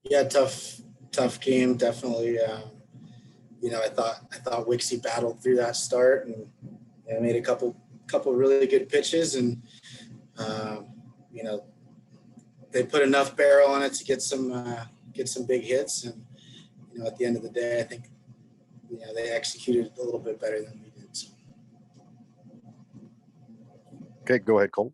Yeah, tough game, definitely. I thought Wixie battled through that start and made a couple really good pitches, and um, you know they put enough barrel on it to get some big hits, and at the end of the day, I think they executed a little bit better than we did. So. Okay, go ahead, Cole.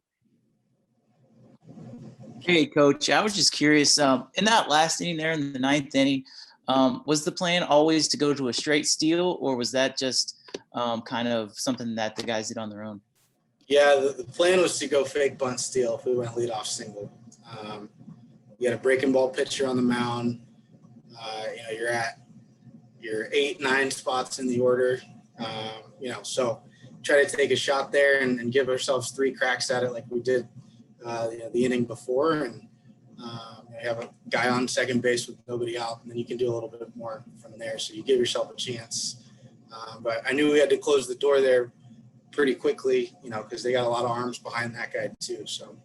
Hey, Coach, I was just curious, in that last inning there in the ninth inning, was the plan always to go to a straight steal, or was that just kind of something that the guys did on their own? Yeah, the plan was to go fake bunt steal if we went leadoff single. You had a breaking ball pitcher on the mound. You're at your 8-9 spots in the order. So try to take a shot there and give ourselves 3 cracks at it like we did the inning before, and you have a guy on second base with nobody out, and then you can do a little bit more from there. So you give yourself a chance. But I knew we had to close the door there pretty quickly, because they got a lot of arms behind that guy too. So.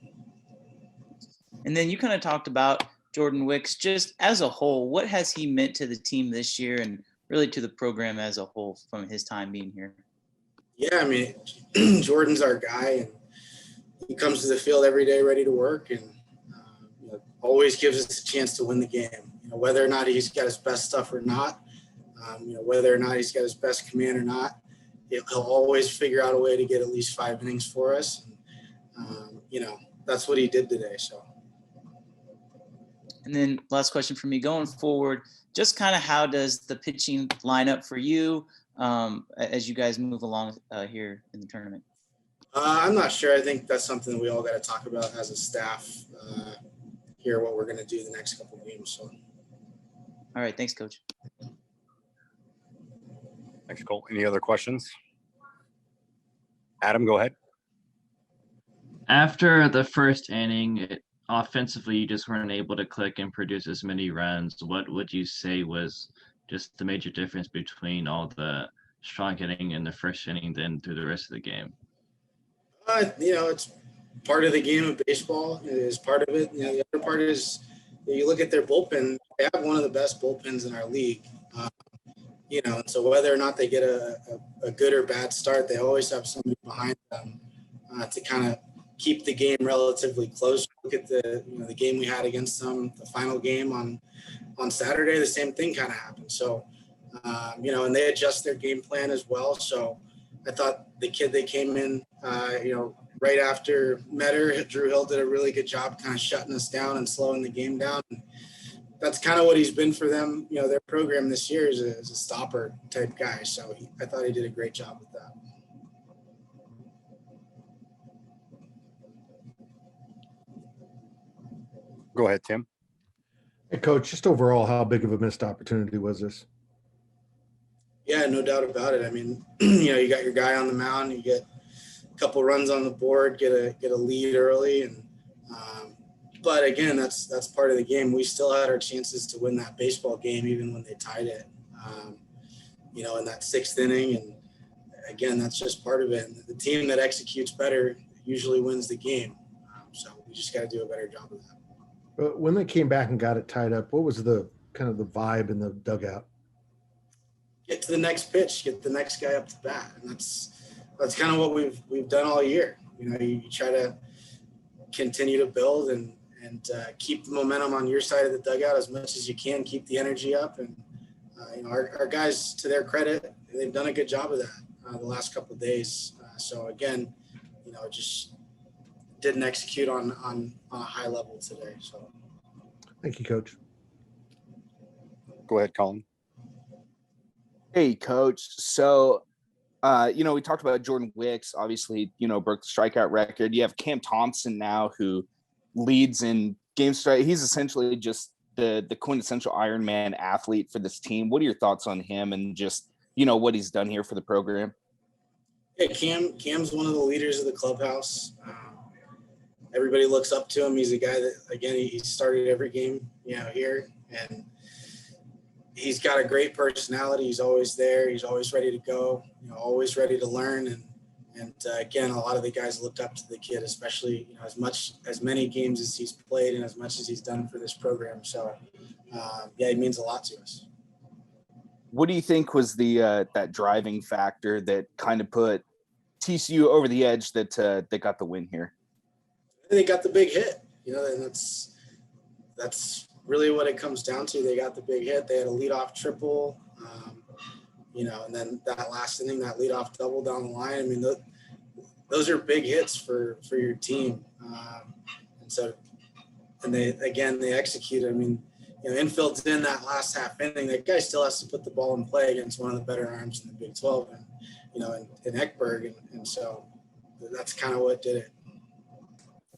And then you kind of talked about Jordan Wicks just as a whole. What has he meant to the team this year and really to the program as a whole from his time being here? Yeah, I mean, Jordan's our guy, and he comes to the field every day ready to work, and always gives us a chance to win the game. Whether or not he's got his best stuff or not, whether or not he's got his best command or not, he'll always figure out a way to get at least 5 innings for us. And, that's what he did today. So. And then last question for me, going forward, just kind of how does the pitching line up for you as you guys move along here in the tournament? I'm not sure. I think that's something we all got to talk about as a staff here, what we're going to do the next couple of games. So. All right. Thanks, Coach. Thanks, Cole. Any other questions? Adam, go ahead. After the first inning, offensively, you just weren't able to click and produce as many runs. What would you say was just the major difference between all the strong hitting in the first inning then through the rest of the game? It's part of the game of baseball. It is part of it. The other part is you look at their bullpen. They have one of the best bullpens in our league. And so whether or not they get a good or bad start, they always have somebody behind them to kind of keep the game relatively close. Look at the game we had against them, the final game on Saturday, the same thing kind of happened. So, and they adjust their game plan as well. So I thought the kid that came in, right after Metter, Drew Hill did a really good job kind of shutting us down and slowing the game down. That's kind of what he's been for them. Their program this year is a stopper type guy. So I thought he did a great job with that. Go ahead, Tim. Hey, Coach, just overall, how big of a missed opportunity was this? Yeah, no doubt about it. I mean, you got your guy on the mound, you get a couple runs on the board, get a lead early, and but again, that's part of the game. We still had our chances to win that baseball game, even when they tied it. In that 6th inning, and again, that's just part of it. And the team that executes better usually wins the game. So we just got to do a better job of that. But when they came back and got it tied up, what was the kind of the vibe in the dugout? Get to the next pitch, get the next guy up to bat, and that's kind of what we've done all year. You try to continue to build and keep the momentum on your side of the dugout as much as you can. Keep the energy up, and our guys, to their credit, they've done a good job of that the last couple of days. So again, just didn't execute on a high level today. So, thank you, Coach. Go ahead, Colin. Hey, Coach. So, we talked about Jordan Wicks, obviously, broke the strikeout record. You have Cam Thompson now who leads in game strike. He's essentially just the quintessential Ironman athlete for this team. What are your thoughts on him and just, what he's done here for the program? Yeah, Cam's one of the leaders of the clubhouse. Everybody looks up to him. He's a guy that, again, he started every game, here, and he's got a great personality. He's always there. He's always ready to go, always ready to learn. And again, a lot of the guys looked up to the kid, especially, as many games as he's played and as much as he's done for this program. So yeah, it means a lot to us. What do you think was the that driving factor that kind of put TCU over the edge that got the win here? They got the big hit, and that's really what it comes down to. They got the big hit. They had a leadoff triple, and then that last inning, that leadoff double down the line. I mean, those are big hits for your team. And they executed. I mean, infield's in that last half inning. That guy still has to put the ball in play against one of the better arms in the Big 12, and in Eckberg, and so that's kind of what did it.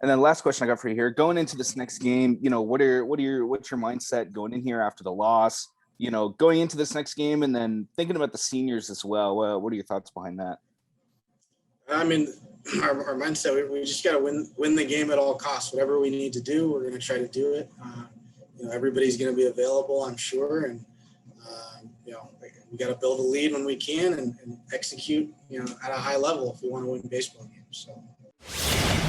And then last question I got for you here, going into this next game, what's your mindset going in here after the loss? Going into this next game, and then thinking about the seniors as well. What are your thoughts behind that? I mean, our mindset, we just got to win the game at all costs. Whatever we need to do, we're going to try to do it. Everybody's going to be available, I'm sure. And, we got to build a lead when we can and execute, at a high level if we want to win baseball games. So.